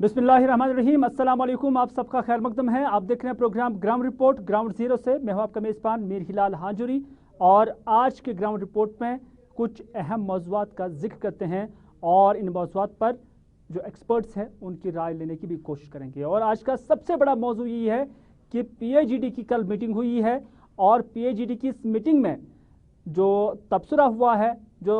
बिस्मिल्लाहिर्रहमानिर्रहीम। अस्सलाम वालेकुम। आप सबका खैर मकदम है। आप देख रहे हैं program ground report ground zero से। मैं हूं आपका मेज़बान मीर हिलाल हांजुरी और आज के ग्राउंड रिपोर्ट में कुछ अहम मौज़ूआत का जिक्र करते हैं और इन मौज़ूआत पर जो एक्सपर्ट्स हैं उनकी राय लेने की भी कोशिश करेंगे। और आज का सबसे बड़ा मौजू ये है कि PAGD की कल मीटिंग हुई है और PAGD की इस मीटिंग में जो तबसरा हुआ है, जो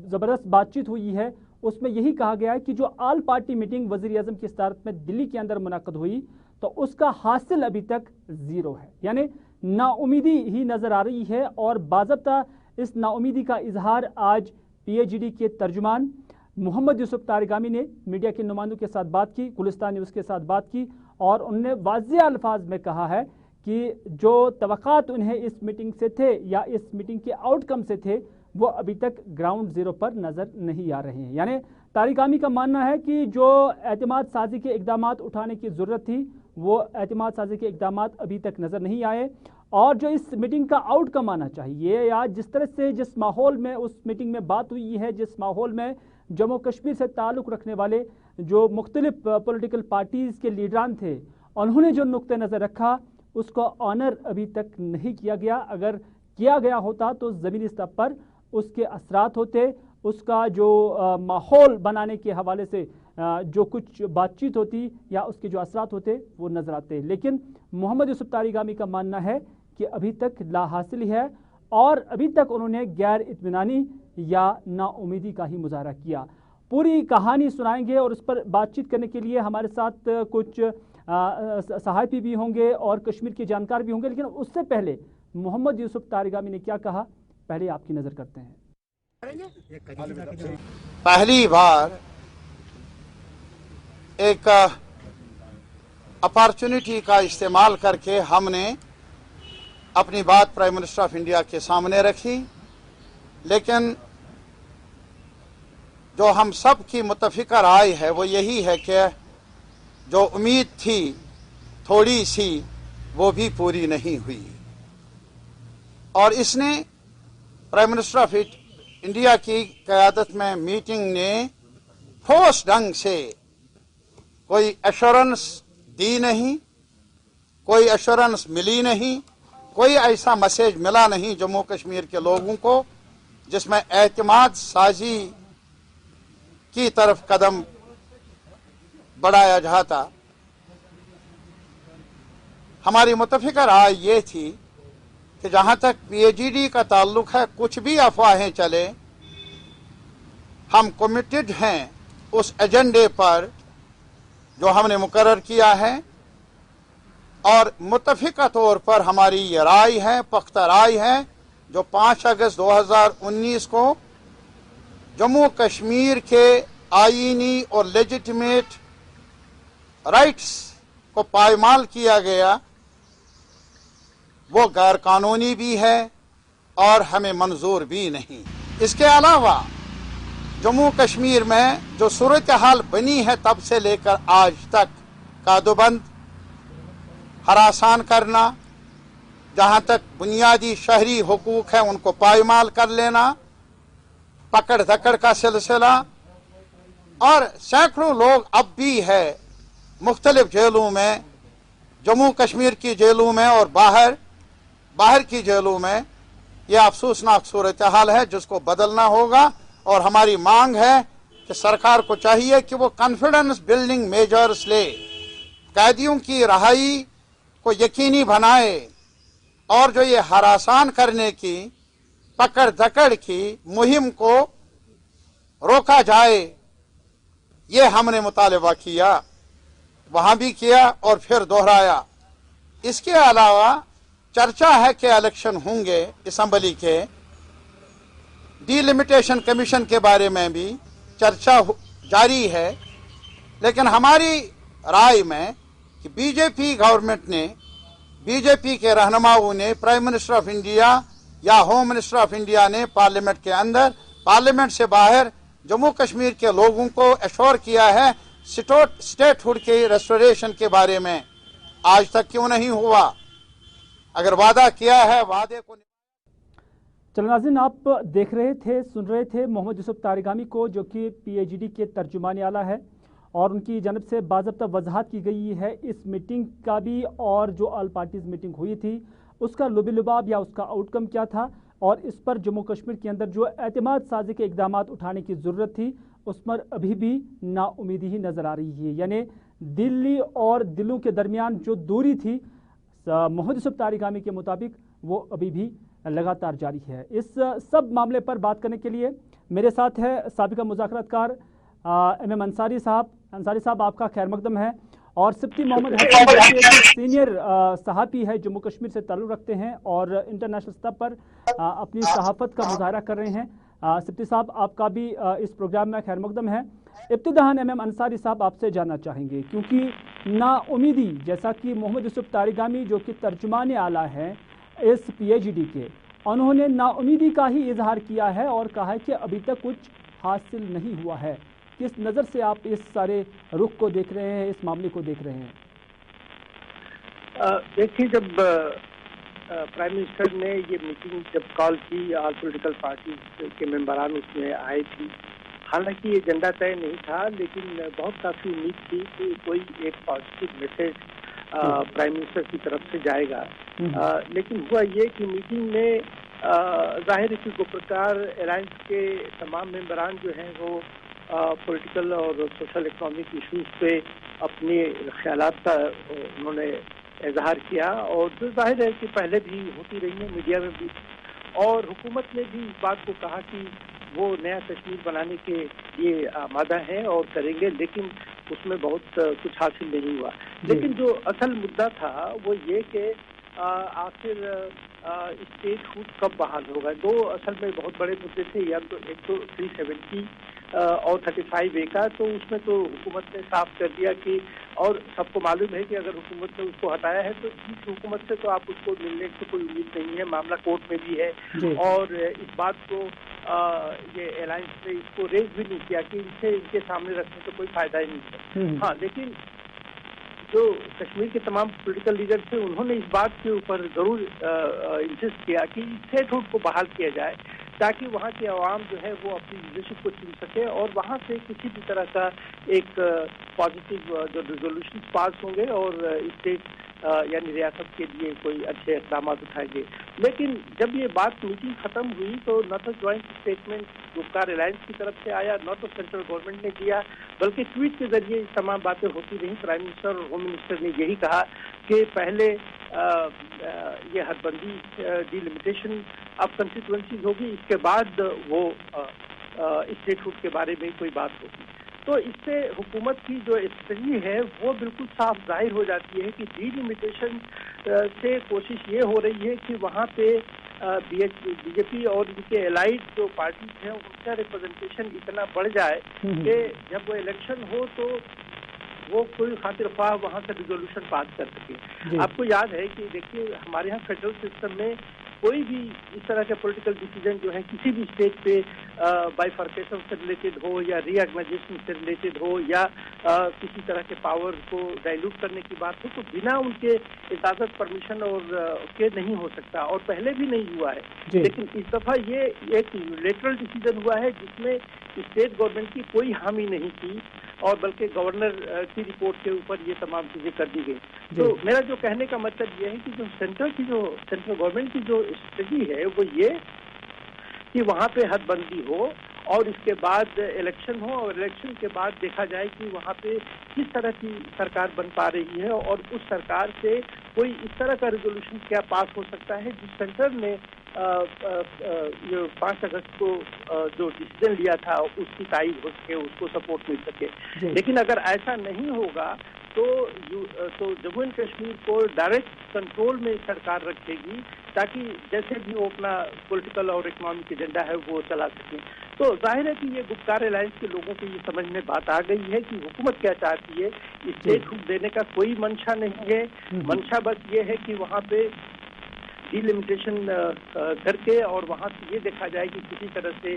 ज़बरदस्त बातचीत हुई है, उसमें यही कहा गया है कि जो आल पार्टी मीटिंग वज़ीर आज़म की सदारत में दिल्ली के अंदर मुनाक़द हुई तो उसका हासिल अभी तक ज़ीरो है, यानी नाउमीदी ही नज़र आ रही है। और बाज़ाब्ता इस नाउमीदी का इजहार आज PAGD के तर्जुमान मोहम्मद यूसुफ तारिगामी ने मीडिया के नुमाइंदों के साथ बात की, गुलिस्तान न्यूज़ के साथ बात की और उन्होंने वाज़ेह अल्फाज में कहा है कि जो तवक्कात उन्हें इस मीटिंग से थे या इस मीटिंग के आउटकम से थे वो अभी तक ग्राउंड ज़ीरो पर नज़र नहीं आ रहे हैं। यानी तारिगामी का मानना है कि जो एतमाद साजी के इक़दामात उठाने की ज़रूरत थी वो एतमाद साजी के इक़दामात अभी तक नज़र नहीं आए और जो इस मीटिंग का आउटकम आना चाहिए या जिस तरह से जिस माहौल में उस मीटिंग में बात हुई है, जिस माहौल में जम्मू कश्मीर से ताल्लुक़ रखने वाले जो मुख्तलिफ पॉलिटिकल पार्टीज़ के लीडरान थे उन्होंने जो नुक्ते नज़र रखा उसको ऑनर अभी तक नहीं किया गया। अगर किया गया होता तो ज़मीनी स्तर पर उसके असरात होते, उसका जो माहौल बनाने के हवाले से जो कुछ बातचीत होती या उसके जो असरात होते वो नज़र आते। लेकिन मोहम्मद यूसुफ तारिगामी का मानना है कि अभी तक ला हासिल है और अभी तक उन्होंने गैर इत्मीनानी या नाउमीदी का ही मुजाहरा किया। पूरी कहानी सुनाएंगे और उस पर बातचीत करने के लिए हमारे साथ कुछ सहायती भी होंगे और कश्मीर के जानकार भी होंगे। लेकिन उससे पहले मोहम्मद यूसुफ तारिगामी ने क्या कहा पहले आपकी नजर करते हैं। पहली बार एक अपॉर्चुनिटी का इस्तेमाल करके हमने अपनी बात प्राइम मिनिस्टर ऑफ इंडिया के सामने रखी, लेकिन जो हम सब की मुत्तफिका राय है वो यही है कि जो उम्मीद थी थोड़ी सी वो भी पूरी नहीं हुई और इसने प्राइम मिनिस्टर ऑफ इंडिया की क़यादत में मीटिंग ने ठोस ढंग से कोई एश्योरेंस दी नहीं, कोई एश्योरेंस मिली नहीं, कोई ऐसा मैसेज मिला नहीं जम्मू कश्मीर के लोगों को जिसमें एतमाद साजी की तरफ कदम बढ़ाया जाता। हमारी मुत्तफिका राय ये थी कि जहां तक PAGD का ताल्लुक है कुछ भी अफवाहें चले हम कमिटेड हैं उस एजेंडे पर जो हमने मुकर्रर किया है और मुत्तफिका तौर पर हमारी ये राय है, पुख्ता राय है जो 5 अगस्त 2019 को जम्मू कश्मीर के आईनी और लेजिटिमेट राइट्स को पायमाल किया गया वो गैर कानूनी भी है और हमें मंजूर भी नहीं। इसके अलावा जम्मू कश्मीर में जो सूरत हाल बनी है तब से लेकर आज तक कादोबंद, हरासान करना, जहां तक बुनियादी शहरी हुकूक है उनको पायमाल कर लेना, पकड़ धकड़ का सिलसिला और सैकड़ों लोग अब भी है मुख्तलिफ जेलों में, जम्मू कश्मीर की जेलों में और बाहर की जेलों में। यह अफसोसनाक सूरत हाल है जिसको बदलना होगा और हमारी मांग है कि सरकार को चाहिए कि वो कॉन्फिडेंस बिल्डिंग मेजर्स ले, कैदियों की रहाई को यकीनी बनाए और जो ये हरासान करने की, पकड़ धकड़ की मुहिम को रोका जाए। ये हमने मुतालबा किया, वहां भी किया और फिर दोहराया। इसके अलावा चर्चा है कि इलेक्शन होंगे असेंबली के, डिलिमिटेशन कमीशन के बारे में भी चर्चा जारी है, लेकिन हमारी राय में कि बीजेपी गवर्नमेंट ने, बीजेपी के रहनुमाओं ने, प्राइम मिनिस्टर ऑफ इंडिया या होम मिनिस्टर ऑफ इंडिया ने पार्लियामेंट के अंदर, पार्लियामेंट से बाहर जम्मू कश्मीर के लोगों को एश्योर किया है स्टेटहुड के रेस्टोरेशन के बारे में। आज तक क्यों नहीं हुआ? अगर वादा किया है वादे को। चलो नाज़रीन, आप देख रहे थे, सुन रहे थे मोहम्मद यूसुफ तारिगामी को जो कि PAGD के तर्जुमान आला है اور उनकी जानब से बाज़ाब्ता वजाहत की गई है इस मीटिंग का भी, और जो ऑल पार्टीज़ मीटिंग हुई थी उसका लुबी-लुबाब या उसका आउटकम क्या था, और इस पर जम्मू कश्मीर के अंदर जो एतमाद साजी के इकदाम उठाने की ज़रूरत थी उस पर अभी भी नाउमीदी ही नज़र आ रही है। यानी दिल्ली और दिलों के दरमियान जो दूरी थी मोहम्मद यूसुफ तारिगामी के मुताबिक वो अभी भी लगातार जारी है। इस सब मामले पर बात करने के लिए मेरे साथ है साबिका मुज़ाकरातकार MM अंसारी साहब। अंसारी साहब, आपका खैर मकदम है। और सिप्ती मोहम्मद हसन सीनियर सहाफ़ी है, जम्मू कश्मीर से ताल्लुक़ रखते हैं और इंटरनेशनल स्तर पर अपनी सहाफ़त का मुज़ाहरा कर रहे हैं। सिप्ती साहब, आपका भी इस प्रोग्राम में खैर मकदम है। इब्तिदाहन MM अंसारी साहब आपसे जानना चाहेंगे, क्योंकि नाउमीदी, जैसा कि मोहम्मद यूसुफ तारिगामी जो कि तर्जुमान आला हैं इस PhD के, उन्होंने नाउमीदी का ही इजहार किया है और कहा है कि अभी तक कुछ हासिल नहीं हुआ है। किस नज़र से आप इस सारे रुख को देख रहे हैं, इस मामले को देख रहे हैं? देखिए, जब प्राइम मिनिस्टर ने ये मीटिंग जब कॉल की, ऑल पॉलिटिकल पार्टी के मेंबरान उसमें आए थे। हालांकि एजेंडा तय नहीं था, लेकिन बहुत काफ़ी उम्मीद थी कि कोई एक पॉजिटिव मैसेज प्राइम मिनिस्टर की तरफ से जाएगा। लेकिन हुआ ये कि मीटिंग में जाहिर है कि गोप्रकार अलायंस के तमाम मेंबरान जो हैं वो पॉलिटिकल और सोशल इकोनॉमिक इश्यूज पे अपने ख्यालात का उन्होंने इजहार किया, और जो जाहिर है कि पहले भी होती रही है मीडिया में भी, और हुकूमत ने भी इस बात को कहा कि वो नया कश्मीर बनाने के लिए आमादा है और करेंगे, लेकिन उसमें बहुत कुछ हासिल नहीं हुआ। लेकिन जो असल मुद्दा था वो ये कि आखिर स्टेटहुड कब बहाल होगा। दो असल में बहुत बड़े मुद्दे थे, या तो एक तो 370 और 35A का, तो उसमें तो हुकूमत ने साफ कर दिया कि, और सबको मालूम है कि अगर हुकूमत ने उसको हटाया है तो इस हुकूमत से तो आप उसको मिलने की कोई उम्मीद नहीं है, मामला कोर्ट में भी है, और इस बात को ये अलायंस ने इसको रेज भी नहीं किया कि इनसे इनके सामने रखने से कोई फायदा ही नहीं है। हाँ, लेकिन जो कश्मीर के तमाम पॉलिटिकल लीडर थे उन्होंने इस बात के ऊपर जरूर इंसिस्ट किया कि स्टेटहुड को बहाल किया जाए, ताकि वहाँ के अवाम जो है वो अपनी लीडरशिप को चुन सके और वहाँ से किसी भी तरह का एक पॉजिटिव जो रिजोल्यूशन पास होंगे और स्टेट यानी रियासत के लिए कोई अच्छे इक़दाम उठाएंगे। लेकिन जब ये बात मीटिंग खत्म हुई तो न तो ज्वाइंट स्टेटमेंट गुप्कार अलायंस की तरफ से आया, न तो सेंट्रल गवर्नमेंट ने दिया, बल्कि ट्वीट के जरिए इस तमाम बातें होती रही। प्राइम मिनिस्टर और होम मिनिस्टर ने यही कहा कि पहले ये हदबंदी डिलिमिटेशन अब कंस्टिट्यूएंसीज होगी, इसके बाद वो स्टेटहुड के बारे में कोई बात होगी। तो इससे हुकूमत की जो स्ट्रेटजी है वो बिल्कुल साफ जाहिर हो जाती है कि डिलिमिटेशन से कोशिश ये हो रही है कि वहाँ पे बीजेपी और इनके एलाइड जो पार्टीज हैं उनका रिप्रेजेंटेशन इतना बढ़ जाए कि जब वो इलेक्शन हो तो वो कोई खातिर ख्वाह वहाँ से रिजोल्यूशन पास कर सके। आपको याद है कि देखिए, हमारे यहाँ फेडरल सिस्टम में कोई भी इस तरह के पॉलिटिकल डिसीजन जो है किसी भी स्टेट पे बाइफर्केशन से रिलेटेड हो या रीऑर्गेनाइजेशन से रिलेटेड हो या किसी तरह के पावर को डाइल्यूट करने की बात हो, तो बिना उनके इजाजत, परमिशन और के नहीं हो सकता, और पहले भी नहीं हुआ है। लेकिन इस दफा ये एक यूनिलैटरल डिसीजन हुआ है जिसमें स्टेट गवर्नमेंट की कोई हामी नहीं थी, और बल्कि गवर्नर की रिपोर्ट के ऊपर ये तमाम चीजें कर दी गई। तो मेरा जो कहने का मतलब ये है कि जो सेंट्रल गवर्नमेंट की जो स्ट्रेटजी है वो ये कि वहाँ पे हदबंदी हो और इसके बाद इलेक्शन हो, और इलेक्शन के बाद देखा जाए कि वहाँ पे किस तरह की सरकार बन पा रही है, और उस सरकार से कोई इस तरह का रेजोल्यूशन क्या पास हो सकता है जिस सेंटर ने 5 अगस्त को जो डिसीजन लिया था उसकी तायीद हो सके, उसको सपोर्ट मिल सके। लेकिन अगर ऐसा नहीं होगा तो जम्मू एंड कश्मीर को डायरेक्ट कंट्रोल में सरकार रखेगी, ताकि जैसे भी वो अपना पॉलिटिकल और इकोनॉमिक एजेंडा है वो चला सके। तो जाहिर है कि ये गुप्कार अलायंस के लोगों को ये समझ में बात आ गई है कि हुकूमत क्या चाहती है। स्टेटहुड देने का कोई मंशा नहीं है, मंशा बस ये है कि वहाँ पे डिलिमिटेशन करके और वहाँ से ये देखा जाए कि किसी तरह से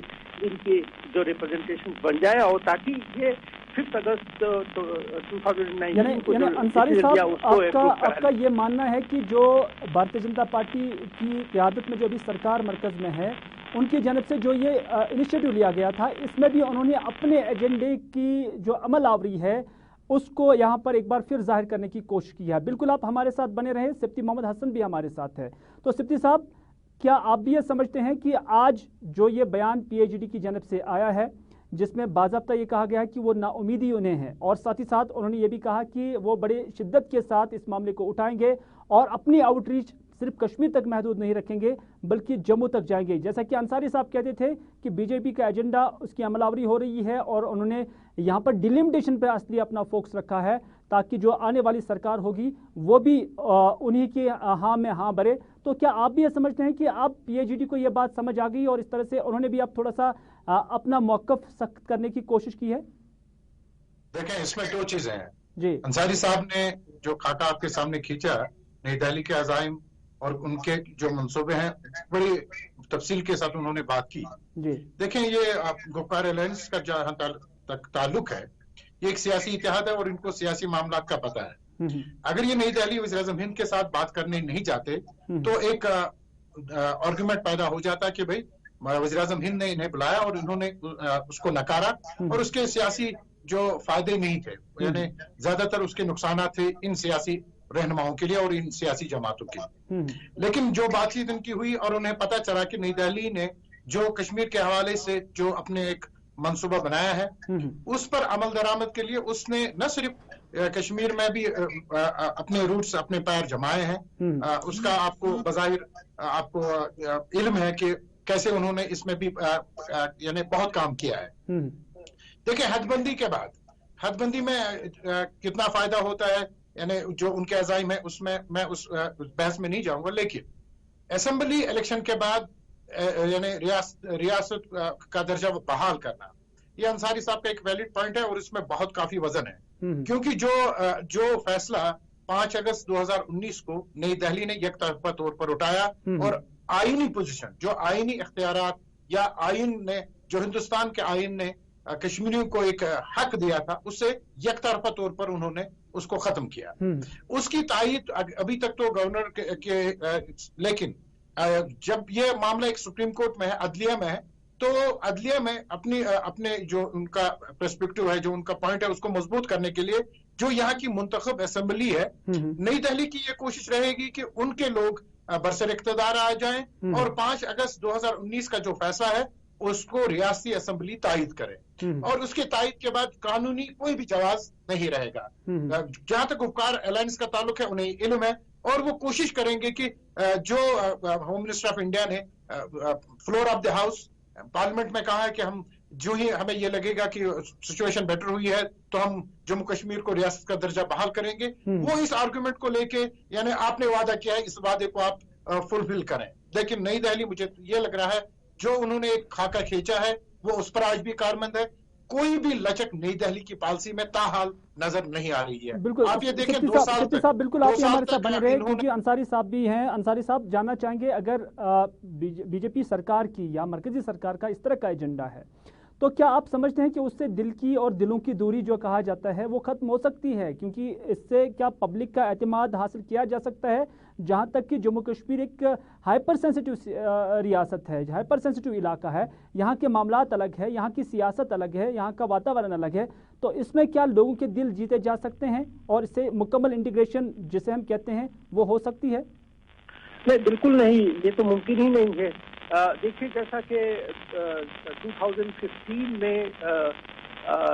इनके जो रिप्रेजेंटेशन बन जाए, और ताकि ये 5 अगस्त 2019 को जो अंसारी साहब, आपका ये मानना है कि जो भारतीय जनता पार्टी की क़यादत में जो अभी सरकार मरकज़ में है ان کی جانب سے جو یہ انیشیٹو لیا گیا تھا اس میں بھی انہوں نے اپنے ایجنڈے کی جو عمل آوری ہے اس کو یہاں پر ایک بار پھر ظاہر کرنے کی کوشش کی ہے. بالکل آپ ہمارے ساتھ بنے رہے. سپتی محمد حسن بھی ہمارے ساتھ ہے. تو سپتی صاحب, کیا آپ بھی یہ سمجھتے ہیں کہ آج جو یہ بیان پی ایچ ڈی کی جانب سے آیا ہے جس میں باضابطہ یہ کہا گیا ہے کہ وہ نا امیدی انہیں ہے, اور ساتھ ہی ساتھ انہوں نے یہ بھی کہا کہ وہ بڑے شدت کے ساتھ اس معاملے کو اٹھائیں گے اور اپنی آؤٹ ریچ صرف کشمیر تک محدود نہیں رکھیں گے بلکہ جموں تک جائیں گے, جیسا کہ انصاری صاحب کہتے تھے کہ بی جے پی کا ایجنڈا اس کی عمل آوری ہو رہی ہے اور انہوں نے یہاں پر ڈیلیمیٹیشن پہ اصلی اپنا فوکس رکھا ہے تاکہ جو آنے والی سرکار ہوگی وہ بھی انہی کے ہاں میں ہاں بھرے. تو کیا آپ بھی یہ سمجھتے ہیں کہ اب پی ایچ ڈی کو یہ بات سمجھ آ گئی اور اس طرح سے انہوں نے بھی اب تھوڑا سا اپنا موقف سخت کرنے کی کوشش کی ہے؟ دیکھیں, اس میں دو چیزیں ہیں جی. انصاری صاحب نے جو خاکہ آپ کے سامنے کھینچا نئی دہلی کے عزائم اور ان کے جو منصوبے ہیں بڑی تفصیل کے ساتھ انہوں نے بات کی. جی. دیکھیں, یہ گپکار الائنس کا جہاں تک تعلق ہے یہ ایک سیاسی اتحاد ہے اور ان کو سیاسی معاملات کا پتہ ہے. اگر یہ نئی دہلی وزیر اعظم ہند کے ساتھ بات کرنے نہیں جاتے تو ایک آرگومنٹ پیدا ہو جاتا کہ بھئی وزیر اعظم ہند نے انہیں بلایا اور انہوں نے اس کو نکارا اور اس کے سیاسی جو فائدے نہیں تھے, یعنی زیادہ تر اس کے نقصانات تھے ان سیاسی رہنماؤں کے لیے اور ان سیاسی جماعتوں کے لیے. لیکن جو بات چیت ان کی ہوئی اور انہیں پتہ چلا کہ نئی دہلی نے جو کشمیر کے حوالے سے جو اپنے ایک منصوبہ بنایا ہے اس پر عمل درآمد کے لیے اس نے نہ صرف کشمیر میں بھی اپنے روٹس اپنے پیر جمائے ہیں, اس کا آپ کو بظاہر آپ کو علم ہے کہ کیسے انہوں نے اس میں بھی یعنی بہت کام کیا ہے. دیکھیں, حد بندی کے بعد حد بندی میں کتنا فائدہ ہوتا ہے یعنی جو ان کے عزائم ہے اس میں میں اس بحث میں نہیں جاؤں گا, لیکن اسمبلی الیکشن کے بعد یعنی ریاست کا درجہ بحال کرنا یہ انصاری صاحب کا ایک ویلڈ پوائنٹ ہے اور اس میں بہت کافی وزن ہے, کیونکہ جو فیصلہ 5 اگست 2019 کو نئی دہلی نے یک طرفہ طور پر اٹھایا اور آئینی پوزیشن جو آئینی اختیارات یا آئین نے جو ہندوستان کے آئین نے کشمیریوں کو ایک حق دیا تھا اس سے یک طرفہ طور پر انہوں نے اس کو ختم کیا. اس کی تائید ابھی تک تو گورنر کے لیکن جب یہ معاملہ ایک سپریم کورٹ میں ہے, عدلیہ میں ہے, تو عدلیہ میں اپنے جو ان کا پرسپیکٹو ہے جو ان کا پوائنٹ ہے اس کو مضبوط کرنے کے لیے جو یہاں کی منتخب اسمبلی ہے نئی دہلی کی یہ کوشش رہے گی کہ ان کے لوگ برسر اقتدار آ جائیں اور 5 اگست 2019 کا جو فیصلہ ہے اس کو ریاستی اسمبلی تائید کرے اور اس کے تائید کے بعد قانونی کوئی بھی جواز نہیں رہے گا. جہاں تک گپکار الائنس کا تعلق ہے انہیں علم ہے اور وہ کوشش کریں گے کہ جو ہوم منسٹر آف انڈیا نے floor of the house parliament میں کہا ہے کہ ہم جو ہی ہمیں یہ لگے گا کہ سچویشن بیٹر ہوئی ہے تو ہم جموں کشمیر کو ریاست کا درجہ بحال کریں گے, وہ اس آرگومنٹ کو لے کے یعنی آپ نے وعدہ کیا ہے اس وعدے کو آپ فلفل کریں. لیکن نئی دہلی مجھے یہ لگ رہا ہے جو انہوں نے ایک خاکہ کھینچا ہے وہ اس پر آج بھی کارمند ہے. کوئی بھی لچک نئی دہلی کی پالیسی میں تاحال نظر نہیں آ رہی ہے. بالکل آپ یہ دیکھیں 2 سال تک بالکل آپ ہمارے ساتھ بنے رہے کیونکہ انصاری صاحب بھی ہیں. انصاری صاحب جاننا چاہیں گے اگر بی جے پی سرکار کی یا مرکزی سرکار کا اس طرح کا ایجنڈا ہے تو کیا آپ سمجھتے ہیں کہ اس سے دل کی اور دلوں کی دوری جو کہا جاتا ہے وہ ختم ہو سکتی ہے, کیونکہ اس سے کیا پبلک کا اعتماد حاصل کیا جا سکتا ہے جہاں تک کہ جموں کشمیر ایک ہائپر سینسٹیو ریاست ہے, ہائپر سینسٹیو علاقہ ہے, یہاں کے معاملات الگ ہے, یہاں کی سیاست الگ ہے, یہاں کا واتاورن الگ ہے, تو اس میں کیا لوگوں کے دل جیتے جا سکتے ہیں اور اس سے مکمل انٹیگریشن جسے ہم کہتے ہیں وہ ہو سکتی ہے؟ نہیں, بالکل نہیں, یہ تو ممکن ہی نہیں ہے. دیکھیے جیسا کہ 2015 میں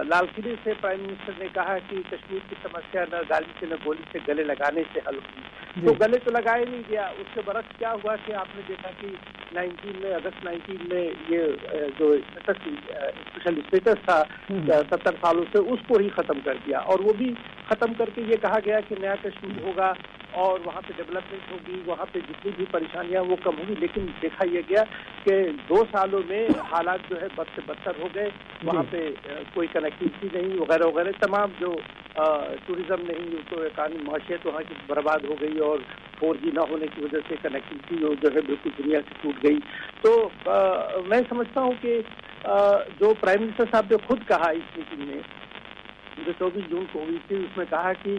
لال قلعے سے پرائم منسٹر نے کہا کہ کشمیر کی سمسیا نہ گالی سے نہ گولی سے گلے لگانے سے حل ہوئی, تو گلے تو لگائے نہیں گیا. اس کے برعکس کیا ہوا کہ آپ نے دیکھا کہ اگست 19 میں یہ جو اسپیشل اسٹیٹس تھا 70 سالوں سے اس کو ہی ختم کر دیا, اور وہ بھی ختم کر کے یہ کہا گیا کہ نیا کشمیر ہوگا اور وہاں پہ ڈیولپمنٹ ہوگی, وہاں پہ جتنی بھی پریشانیاں وہ کم ہوگی. لیکن دیکھا یہ گیا کہ 2 سالوں میں حالات جو ہے بد سے بدتر ہو گئے, وہاں پہ کوئی کنیکٹیوٹی نہیں وغیرہ وغیرہ, تمام جو ٹوریزم نہیں تو اکانومی معاشیت وہاں کی برباد ہو گئی اور 4G نہ ہونے کی وجہ سے کنیکٹیوٹی جو ہے بالکل دنیا سے ٹوٹ گئی. تو میں سمجھتا ہوں کہ جو پرائم منسٹر صاحب نے خود کہا اس میٹنگ میں جو 24 جون کو ہوئی تھی, اس میں کہا کہ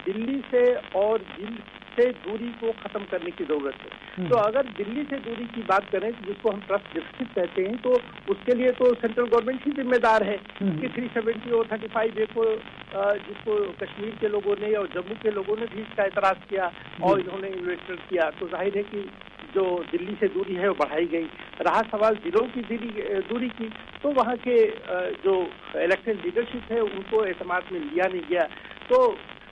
دلی سے اور جلد से दूरी को खत्म करने की जरूरत है। तो अगर दिल्ली से दूरी की बात करें जिसको हम ट्रस्ट डिफिसिट कहते हैं, तो उसके लिए तो सेंट्रल गवर्नमेंट ही जिम्मेदार है कि 370 और 35A को जिसको कश्मीर के लोगों ने और जम्मू के लोगों ने भी इसका एतराज किया और इन्होंने इन्वेस्टर किया, तो जाहिर है कि जो दिल्ली से दूरी है वो बढ़ाई गई। रहा सवाल जिलों की दूरी की, तो वहाँ के जो इलेक्टेड लीडरशिप है उनको एतमाद में लिया नहीं गया। तो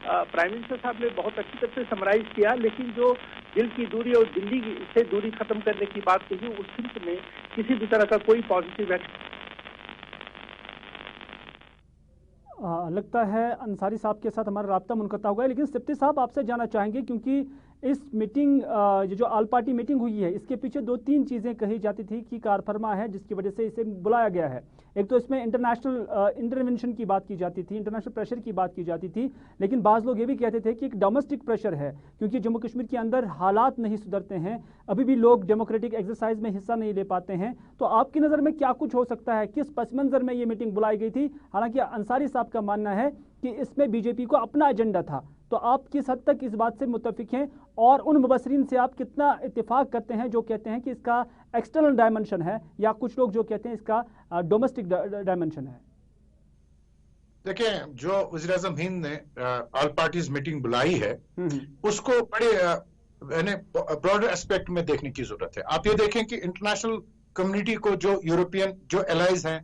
प्राइम मिनिस्टर साहब ने बहुत अच्छी तरह से समराइज किया, लेकिन जो दिल की दूरी और दिल्ली से दूरी खत्म करने की बात कही, उस सिलसिले में किसी भी तरह का कोई पॉजिटिव एक्शन लगता है अंसारी साहब के साथ हमारा राब्ता मुनक़ता हो गया। लेकिन सिप्टी साहब आपसे जानना चाहेंगे, क्योंकि इस मीटिंग ये जो ऑल पार्टी मीटिंग हुई है इसके पीछे 2-3 चीज़ें कही जाती थी कि कारफरमा है जिसकी वजह से इसे बुलाया गया है। एक तो इसमें इंटरनेशनल इंटरवेंशन की बात की जाती थी, इंटरनेशनल प्रेशर की बात की जाती थी, लेकिन बाज़ लोग ये भी कहते थे कि एक डोमेस्टिक प्रेशर है, क्योंकि जम्मू कश्मीर के अंदर हालात नहीं सुधरते हैं, अभी भी लोग डेमोक्रेटिक एक्सरसाइज में हिस्सा नहीं ले पाते हैं। तो आपकी नज़र में क्या कुछ हो सकता है, किस पस मंज़र में ये मीटिंग बुलाई गई थी? हालांकि अंसारी साहब का मानना है कि इसमें बीजेपी को अपना एजेंडा था, तो आप किस हद तक इस बात से मुत्तफिक हैं और उन मुबसरीन से आप कितना इत्तेफाक करते हैं जो कहते हैं कि इसका एक्सटर्नल डायमेंशन है, या कुछ लोग जो कहते हैं इसका डोमेस्टिक डायमेंशन है? देखिए, जो वज़ीर-ए-आज़म हिंद ने ऑल पार्टीज मीटिंग बुलाई है उसको बड़े ब्रॉडर एस्पेक्ट में देखने की जरूरत है। आप ये देखें कि इंटरनेशनल कम्युनिटी को, जो यूरोपियन जो एलाइज हैं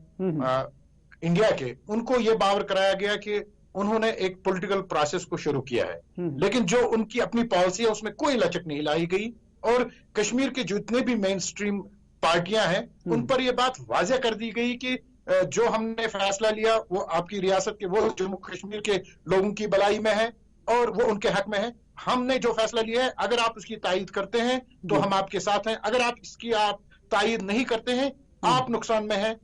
इंडिया के, उनको ये बावर कराया गया कि उन्होंने एक पॉलिटिकल प्रोसेस को शुरू किया है, लेकिन जो उनकी अपनी पॉलिसी है उसमें कोई लचक नहीं लाई गई, और कश्मीर के जितने भी मेन स्ट्रीम पार्टियां हैं उन पर यह बात वाज़ेह कर दी गई कि जो हमने फैसला लिया वो आपकी रियासत के, वो जम्मू कश्मीर के लोगों की भलाई में है और वो उनके हक में है। हमने जो फैसला लिया है, अगर आप उसकी तायीद करते हैं तो हम आपके साथ हैं, अगर आप इसकी तायीद नहीं करते हैं आप नुकसान में हैं।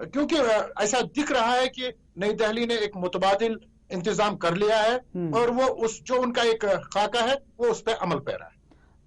क्योंकि ऐसा दिख रहा है कि नई दिल्ली ने एक मुतबादिल इंतजाम कर लिया है और वो जो उनका एक खाका है वो उस पर अमल पैरा है।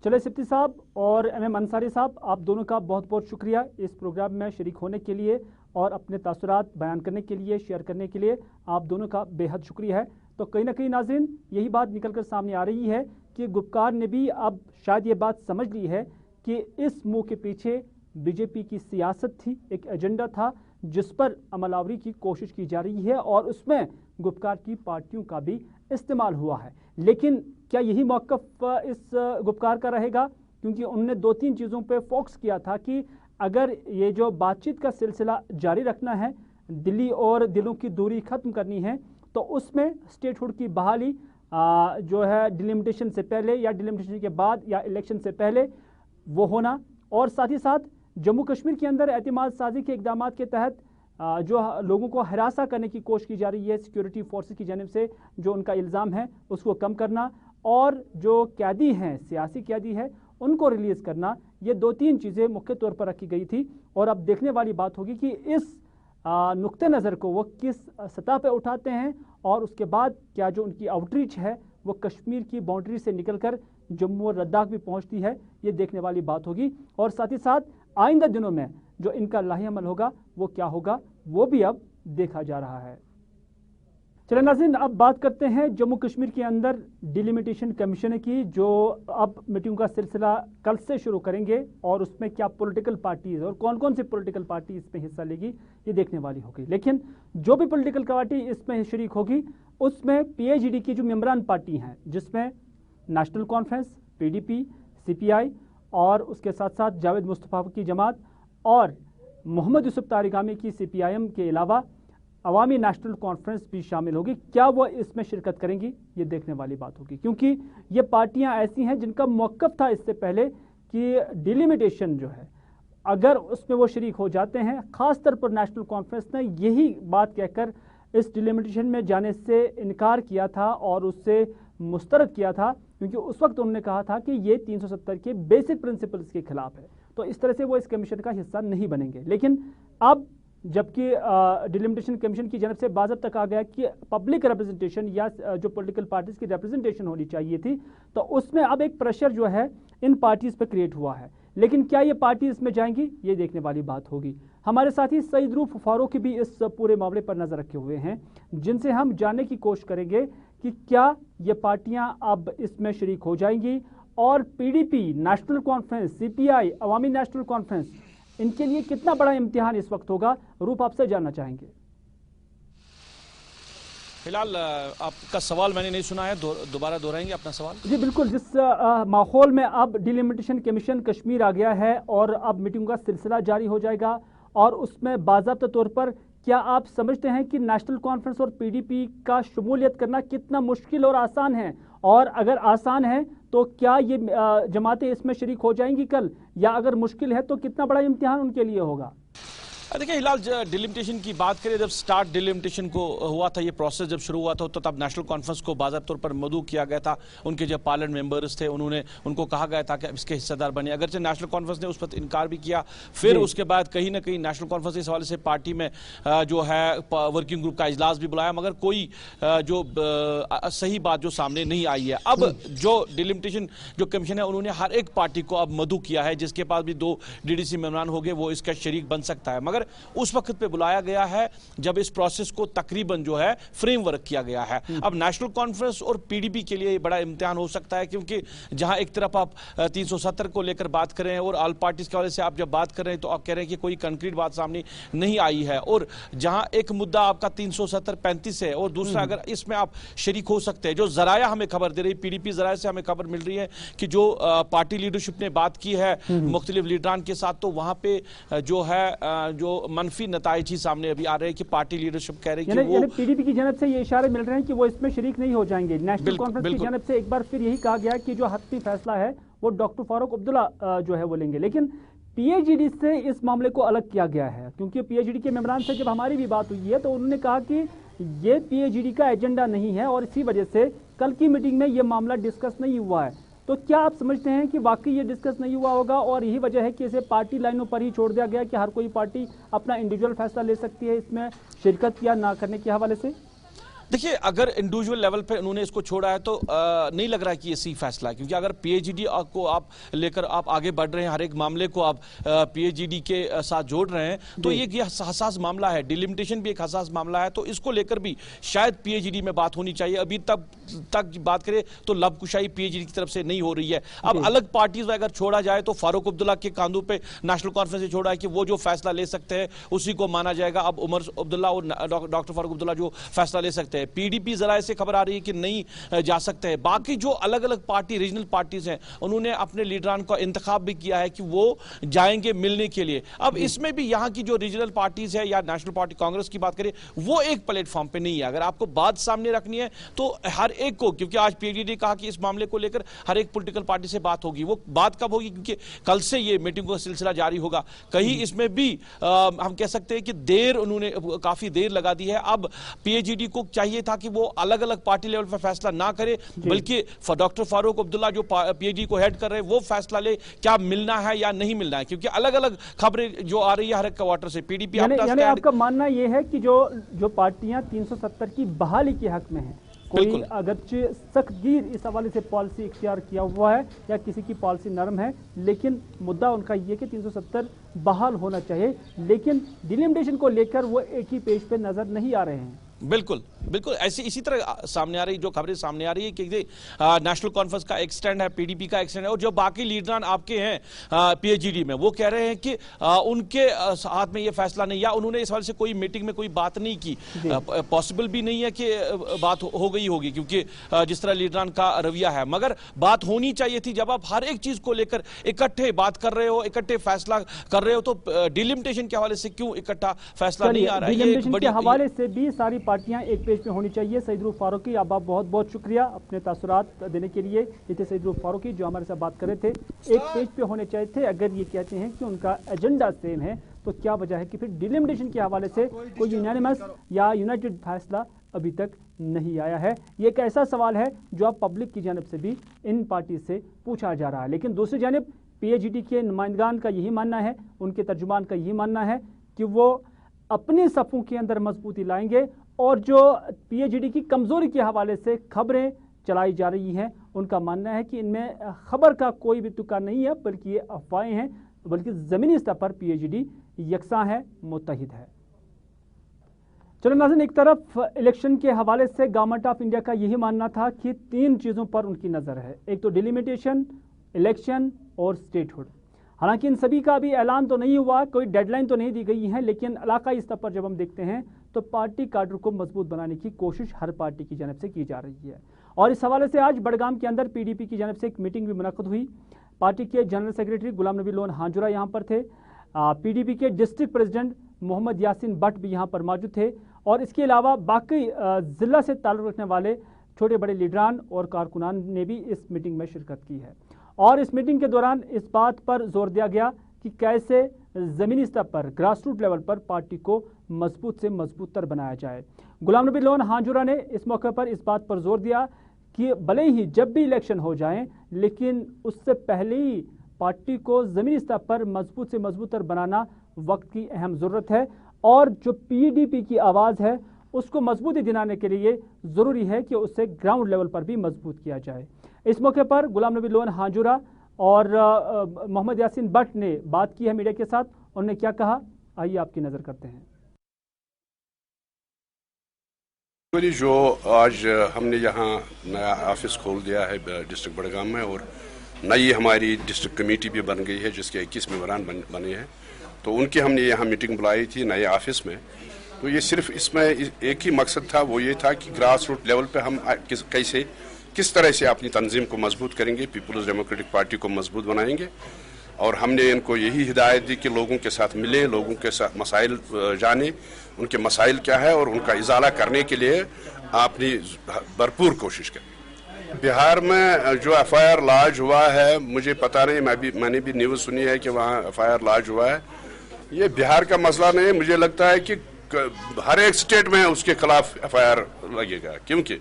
चले सिप्टी साहब और MM अंसारी साहब, आप दोनों का बहुत बहुत शुक्रिया इस प्रोग्राम में शरीक होने के लिए और अपने तासुरात बयान करने के लिए, शेयर करने के लिए आप दोनों का बेहद शुक्रिया है। तो कहीं ना कहीं नाज़रीन यही बात निकल कर सामने आ रही है कि गुपकार ने भी अब शायद ये बात समझ ली है कि इस मुँह के पीछे बीजेपी की सियासत थी, एक एजेंडा था जिस पर अमलावरी की कोशिश की जा रही है और उसमें गुपकार की पार्टियों का भी इस्तेमाल हुआ है। लेकिन क्या यही मौक़िफ़ इस गुपकार का रहेगा? क्योंकि उन्होंने 2-3 चीज़ों पे फोकस किया था कि अगर ये जो बातचीत का सिलसिला जारी रखना है, दिल्ली और दिलों की दूरी ख़त्म करनी है, तो उसमें स्टेटहुड की बहाली जो है डिलिमिटेशन से पहले या डिलिमिटेशन के बाद या इलेक्शन से पहले वो होना, और साथ ही साथ जम्मू कश्मीर के अंदर एतमाद साजी के इक़दाम के तहत जो लोगों को हरासा करने की कोशिश की जा रही है सिक्योरिटी फोर्सेस की जानिब से, जो उनका इल्ज़ाम है उसको कम करना, और जो कैदी हैं, सियासी कैदी है, उनको रिलीज़ करना। ये 2-3 चीज़ें मुख्य तौर पर रखी गई थी और अब देखने वाली बात होगी कि इस नुक्ते नज़र को वो किस सतह पे उठाते हैं और उसके बाद क्या जो उनकी आउटरीच है वो कश्मीर की बाउंड्री से निकलकर जम्मू और लद्दाख भी पहुंचती है, ये देखने वाली बात होगी। और साथ ही साथ आइंदा दिनों में जो इनका लाही अमल होगा वो क्या होगा वो भी अब देखा जा रहा है। चलिए नाज़रीन, अब बात करते हैं जम्मू कश्मीर के अंदर डिलिमिटेशन कमीशन की, जो अब मीटिंग का सिलसिला कल से शुरू करेंगे और उसमें क्या पॉलिटिकल पार्टीज और कौन कौन सी पॉलिटिकल पार्टी इसमें हिस्सा लेगी ये देखने वाली होगी। लेकिन जो भी पॉलिटिकल पार्टी इसमें शरीक होगी उसमें PAGD की जो मेंबरान पार्टी हैं, जिसमें नेशनल कॉन्फ्रेंस, PDP, CPI और उसके साथ साथ जावेद मुस्तफ़ा की जमात और मोहम्मद यूसुफ तारिगामी की CPIM के अलावा अवामी नेशनल कॉन्फ्रेंस भी शामिल होगी। क्या वो इसमें शिरकत करेंगी ये देखने वाली बात होगी, क्योंकि ये पार्टियां ऐसी हैं जिनका मौक़िफ़ था इससे पहले कि डिलिमिटेशन जो है अगर उसमें वो शरीक हो जाते हैं। ख़ास तौर पर नेशनल कॉन्फ्रेंस ने यही बात कहकर इस डिलिमिटेशन में जाने से इनकार किया था और उससे मुस्तरद किया था, क्योंकि उस वक्त उन्होंने कहा था कि ये 370 के बेसिक प्रिंसिपल्स के खिलाफ है, तो इस तरह से वो इस कमीशन का हिस्सा नहीं बनेंगे। लेकिन अब जबकि डिलिमिटेशन कमीशन की जानब से बाज़ाब्ता कहा गया कि पब्लिक रिप्रेजेंटेशन या जो पॉलिटिकल पार्टीज़ की रिप्रेजेंटेशन होनी चाहिए थी, तो उसमें अब एक प्रेशर जो है इन पार्टीज़ पर क्रिएट हुआ है। लेकिन क्या ये पार्टी इसमें जाएंगी ये देखने वाली बात होगी। हमारे साथी सईद रूफ फारूकी भी इस पूरे मामले पर नज़र रखे हुए हैं, जिनसे हम जानने की कोशिश करेंगे کہ کیا یہ پارٹیاں اب اس میں شریک ہو جائیں گی اور PDP نیشنل کانفرنس، CPI عوامی نیشنل کانفرنس، ان کے لیے کتنا بڑا امتحان اس وقت ہوگا؟ روپ آپ سے جاننا چاہیں گے۔ فی الحال آپ کا سوال میں نے نہیں سنا ہے، دوبارہ دہرائیں گے اپنا سوال؟ جی بالکل، جس ماحول میں اب ڈیلیمیٹیشن کمیشن کشمیر آ گیا ہے اور اب میٹنگ کا سلسلہ جاری ہو جائے گا، اور اس میں باضابطہ طور پر کیا آپ سمجھتے ہیں کہ نیشنل کانفرنس اور PDP کا شمولیت کرنا کتنا مشکل اور آسان ہے؟ اور اگر آسان ہے تو کیا یہ جماعتیں اس میں شریک ہو جائیں گی کل، یا اگر مشکل ہے تو کتنا بڑا امتحان ان کے لیے ہوگا؟ دیکھیں ہلال، ڈیلیمیٹیشن کی بات کریں، جب سٹارٹ ڈیلیمیٹیشن کو ہوا تھا، یہ پروسیس جب شروع ہوا تھا تو تب نیشنل کانفرنس کو باضابطہ طور پر مدعو کیا گیا تھا۔ ان کے جو پارلیمنٹ ممبرز تھے ان کو کہا گیا تھا کہ اس کے حصہ دار بنے، اگرچہ نیشنل کانفرنس نے اس پر انکار بھی کیا۔ پھر اس کے بعد کہیں نہ کہیں نیشنل کانفرنس اس حوالے سے پارٹی میں جو ہے ورکنگ گروپ کا اجلاس بھی بلایا، مگر کوئی جو صحیح بات جو سامنے نہیں آئی ہے۔ اب جو ڈیلیمیٹیشن جو کمیشن ہے انہوں نے ہر ایک پارٹی کو اب مدعو کیا ہے، جس کے پاس بھی 2 DDC ممبران ہو گئے وہ اس کا شریک بن سکتا ہے، مگر اس وقت پہ بلایا گیا ہے جب اس پروسیس کو تقریباً جو ہے فریم ورک کیا گیا ہے۔ اب نیشنل کانفرنس اور PDP کے لیے بڑا امتحان ہو سکتا ہے، کیونکہ جہاں ایک طرف آپ 370 کو لے کر بات کر رہے ہیں اور آل پارٹیز کے حوالے سے آپ جب بات کر رہے ہیں تو آپ کہہ رہے ہیں کہ کوئی کنکریٹ بات سامنے نہیں آئی ہے، اور جہاں ایک مدعا آپ کا 370-35 ہے اور دوسرا اگر اس میں آپ شریک ہو سکتے ہیں، جو ذرائع ہمیں خبر دے رہی PDP ذرائع سے ہمیں خبر مل رہی ہے کہ جو پارٹی لیڈرشپ نے بات کی ہے مختلف لیڈران کے ساتھ، تو وہاں پہ جو ہے جو منفی نتائج ہی سامنے ابھی آ رہے ہیں کہ پارٹی لیڈرشپ کہہ رہے ہیں کہ وہ PDP کی جانب سے یہ اشارے مل رہے ہیں کہ وہ اس میں شریک نہیں ہو جائیں گے۔ نیشنل کانفرنس کی جانب سے ایک بار پھر یہی کہا گیا کہ جو حتمی فیصلہ ہے وہ ڈاکٹر فاروق عبداللہ جو ہے وہ لیں گے، لیکن PAGD سے اس معاملے کو الگ کیا گیا ہے، کیونکہ PAGD کے ممبران سے جب ہماری بھی بات ہوئی ہے تو انہوں نے کہا کہ یہ PAGD کا ایجنڈا نہیں ہے اور اسی وجہ سے کل کی میٹنگ میں یہ معاملہ ڈسکس نہیں ہوا ہے۔ تو کیا آپ سمجھتے ہیں کہ واقعی یہ ڈسکس نہیں ہوا ہوگا اور یہی وجہ ہے کہ اسے پارٹی لائنوں پر ہی چھوڑ دیا گیا کہ ہر کوئی پارٹی اپنا انڈیویجول فیصلہ لے سکتی ہے اس میں شرکت یا نہ کرنے کے حوالے سے؟ دیکھیے اگر انڈیویجول لیول پہ انہوں نے اس کو چھوڑا ہے تو نہیں لگ رہا کہ یہ صحیح فیصلہ ہے، کیونکہ اگر PAGD کو آپ لے کر آپ آگے بڑھ رہے ہیں، ہر ایک معاملے کو آپ PAGD کے ساتھ جوڑ رہے ہیں تو یہ حساس معاملہ ہے، ڈیلیمیٹیشن بھی ایک حساس معاملہ ہے، تو اس کو لے کر بھی شاید PAGD میں بات ہونی چاہیے۔ ابھی تک بات کرے تو لب کشائی PAGD کی طرف سے نہیں ہو رہی ہے۔ اب الگ پارٹیز اگر چھوڑا جائے تو فاروق عبداللہ کے کاندھوں پہ نیشنل کانفرنس سے چھوڑا ہے کہ وہ جو فیصلہ لے سکتے ہیں اسی کو مانا جائے گا۔ اب عمر عبداللہ اور ڈاکٹر فاروق عبداللہ جو فیصلہ لے سکتے ہیں، PDP ذرائع سے خبر آ رہی ہے کہ نہیں جا سکتے ہیں۔ باقی جو الگ الگ پارٹی ریجنل پارٹیز ہیں انہوں نے اپنے لیڈران کا انتخاب بھی کیا ہے کہ وہ جائیں گے ملنے کے لیے۔ اب اس میں بھی یہاں کی جو ریجنل پارٹیز ہے یا نیشنل پارٹی کانگریس کی بات کریں وہ ایک پلیٹ فارم پہ نہیں ہے۔ اگر آپ کو بات سامنے رکھنی ہے تو ہر ایک کو، کیونکہ آج PAGD نے کہا کہ اس معاملے کو لے کر ہر ایک پولیٹیکل پارٹی سے بات ہوگی، وہ بات کب ہوگی؟ کیونکہ کل سے یہ میٹنگ کا سلسلہ جاری ہوگا۔ کہیں اس میں بھی ہم کہہ سکتے ہیں کہ انہوں نے کافی دیر لگا دی ہے۔ اب PAGD کو چاہیے تھا کہ وہ الگ الگ پارٹی لیول پر فیصلہ نہ کرے، بلکہ ڈاکٹر فاروق عبداللہ جو PAGD کو ہیڈ کر رہے وہ فیصلہ لے کیا ملنا ہے یا نہیں ملنا ہے، کیونکہ الگ الگ خبریں جو آ رہی ہے ہر ایک کوارٹر سے۔ PDP یعنی آپ کا ماننا یہ ہے کہ جو پارٹیاں 370 کی بحالی کے حق میں ہیں، کوئی اگرچہ سخت گیر اس حوالے سے پالیسی اختیار کیا ہوا ہے یا کسی کی پالیسی نرم ہے، لیکن مدعا ان کا یہ کہ 370 بحال ہونا چاہیے، لیکن ڈیلیمیٹیشن کو لے کر وہ ایک ہی پیج پہ نظر نہیں آ رہے ہیں۔ بالکل اسی طرح سامنے آ رہی جو خبریں سامنے آ رہی ہے کہ نیشنل کانفرنس کا ایک سٹینڈ ہے، PDP کا ایک سٹینڈ ہے، اور جو باقی لیڈران آپ کے ہیں PAGD میں وہ کہہ رہے ہیں کہ ان کے ہاتھ میں یہ فیصلہ نہیں، یا انہوں نے اس حوالے سے کوئی میٹنگ میں کوئی بات نہیں کی۔ پاسبل بھی نہیں ہے کہ بات ہو گئی ہوگی کیونکہ جس طرح لیڈران کا رویہ ہے، مگر بات ہونی چاہیے تھی۔ جب آپ ہر ایک چیز کو لے کر اکٹھے بات کر رہے ہو، اکٹھے فیصلہ کر رہے ہو، تو ڈیلیمیٹیشن کے حوالے سے کیوں اکٹھا فیصلہ نہیں آ رہا ہے؟ ڈیلیمیٹیشن کے حوالے سے بھی ساری پارٹیاں ایک پیج پہ ہونی چاہیے۔ سعید روف فاروقی، آپ بہت بہت شکریہ اپنے تاثرات دینے کے لیے۔ یہ تھے سعید روف فاروقی جو ہمارے ساتھ بات کر رہے تھے، ایک پیج پہ ہونے چاہیے تھے۔ اگر یہ کہتے ہیں کہ ان کا ایجنڈا سیم ہے تو کیا وجہ ہے کہ پھر ڈیلیمیٹیشن کے حوالے سے کوئی یونانیمس یا یونائٹڈ فیصلہ ابھی تک نہیں آیا ہے؟ یہ ایک ایسا سوال ہے جو اب پبلک کی جانب سے بھی ان پارٹی سے پوچھا جا رہا ہے، لیکن دوسری جانب PAGD کے نمائندگان کا یہی ماننا ہے، ان کے ترجمان کا یہی ماننا ہے کہ وہ اپنے صفوں کے اندر مضبوطی لائیں گے، اور جو PAGD کی کمزوری کے حوالے سے خبریں چلائی جا رہی ہیں ان کا ماننا ہے کہ ان میں خبر کا کوئی بھی تکا نہیں ہے، بلکہ یہ افواہیں ہیں، بلکہ زمینی سطح پر PAGD یکساں ہے، متحد ہے۔ चलो नाज़रीन, एक तरफ इलेक्शन के हवाले से गवर्नमेंट ऑफ इंडिया का यही मानना था कि 3 चीज़ों पर उनकी नज़र है, एक तो डिलिमिटेशन, इलेक्शन और स्टेटहुड। हालांकि इन सभी का अभी ऐलान तो नहीं हुआ, कोई डेडलाइन तो नहीं दी गई है, लेकिन इलाकाई स्तर पर जब हम देखते हैं तो पार्टी काडर को मजबूत बनाने की कोशिश हर पार्टी की जानब से की जा रही है। और इस हवाले से आज बड़गाम के अंदर PDP की जानब से एक मीटिंग भी मुनक्कद हुई। पार्टी के general secretary Ghulam Nabi loan हांजुरा यहाँ पर थे, PDP के डिस्ट्रिक्ट प्रेसिडेंट मोहम्मद यासीन भट्ट भी यहाँ पर मौजूद थे, और इसके अलावा बाकी ज़िला से ताल्लुक़ रखने वाले छोटे बड़े लीडरान और कारकुनान ने भी इस मीटिंग में शिरकत की है। और इस मीटिंग के दौरान इस बात पर जोर दिया गया कि कैसे ज़मीनी स्तर पर ग्रास रूट लेवल पर पार्टी को मजबूत से मजबूतर बनाया जाए। गुलाम नबी लोन हांजुरा ने इस मौके पर इस बात पर जोर दिया कि भले ही जब भी इलेक्शन हो जाएं, लेकिन उससे पहले ही पार्टी को ज़मीनी स्तर पर मजबूत से मजबूतर बनाना वक्त की अहम ज़रूरत है, और जो PDP की आवाज़ है उसको मजबूती दिलाने के लिए ज़रूरी है कि उसे ग्राउंड लेवल पर भी मजबूत किया जाए। इस मौके पर गुलाम नबी लोन हांजुरा और मोहम्मद यासीन भट्ट ने बात की है मीडिया के साथ। उन्होंने क्या कहा, आइए आपकी नज़र करते हैं। जो आज हमने यहाँ नया ऑफिस खोल दिया है डिस्ट्रिक्ट बड़गाम में, और नई हमारी डिस्ट्रिक्ट कमेटी भी बन गई है जिसके 21 मेंबरान बने हैं, तो उनकी हमने यहाँ मीटिंग बुलाई थी नए ऑफिस में। तो ये सिर्फ इसमें एक ही मकसद था, वो ये था कि ग्रास रूट लेवल पे हम किस तरह से अपनी तंजीम को मजबूत करेंगे, पीपल्स डेमोक्रेटिक पार्टी को मजबूत बनाएंगे। और हमने इनको यही हिदायत दी कि लोगों के साथ मिलें, लोगों के साथ मसाइल जानें, उनके मसाइल क्या है और उनका इजाला करने के लिए अपनी भरपूर कोशिश करें। बिहार में जो FIR लॉन्च हुआ है, मुझे पता नहीं, मैंने भी न्यूज़ सुनी है कि वहाँ FIR लॉन्च हुआ है। ये बिहार का मसला नहीं है, मुझे लगता है कि हर एक स्टेट में उसके खिलाफ FIR लगेगा, क्योंकि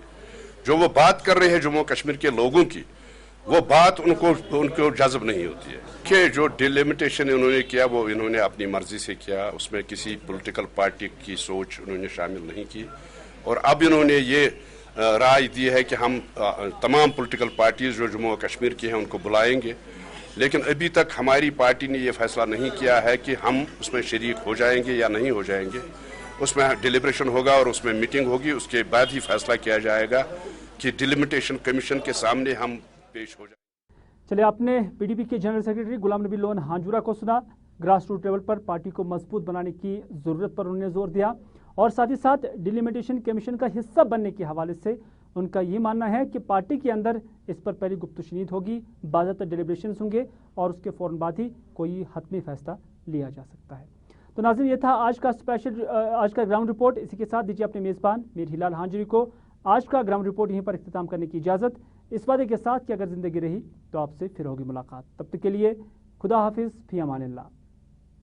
जो वो बात कर रहे हैं जम्मू कश्मीर के लोगों की, वो बात उनको जज्ब नहीं होती है कि जो डिलिमिटेशन इन्होंने किया वो इन्होंने अपनी मर्जी से किया, उसमें किसी पॉलिटिकल पार्टी की सोच उन्होंने शामिल नहीं की। और अब इन्होंने ये राय दी है कि हम तमाम पॉलिटिकल पार्टीज जो जम्मू कश्मीर की हैं उनको बुलाएंगे, लेकिन अभी तक हमारी पार्टी ने ये फैसला नहीं किया है कि हम उसमें शरीक हो जाएंगे या नहीं हो जाएंगे। उसमें डिलिब्रेशन होगा और उसमें मीटिंग होगी, उसके बाद ही फैसला किया जाएगा कि डिलिमिटेशन कमीशन के सामने हम पेश हो जाए। चलिए, आपने PDP के general secretary Ghulam Nabi loan हांजुरा को सुना। ग्रास रूट लेवल पर पार्टी को मजबूत बनाने की ज़रूरत पर उन्होंने जोर दिया, और साथ ही साथ डिलिमिटेशन कमीशन का हिस्सा बनने के हवाले से उनका ये मानना है कि पार्टी के अंदर इस पर पहली गुफ्तशनीद होगी, बाज़ाब्ता डिलिब्रेशंस होंगे और उसके फ़ौरन बाद ही कोई हतमी फैसला लिया जा सकता है। तो नाज़रीन, ये था आज का ग्राउंड रिपोर्ट। इसी के साथ दीजिए अपने मेज़बान मीर हिलाल हांजुरी को आज का ग्राउंड रिपोर्ट यहीं पर इख्तिताम करने की इजाज़त, इस वादे के साथ कि अगर ज़िंदगी रही तो आपसे फिर होगी मुलाकात। तब तक के लिए खुदा हाफिज़, फ़ी अमानिल्लाह।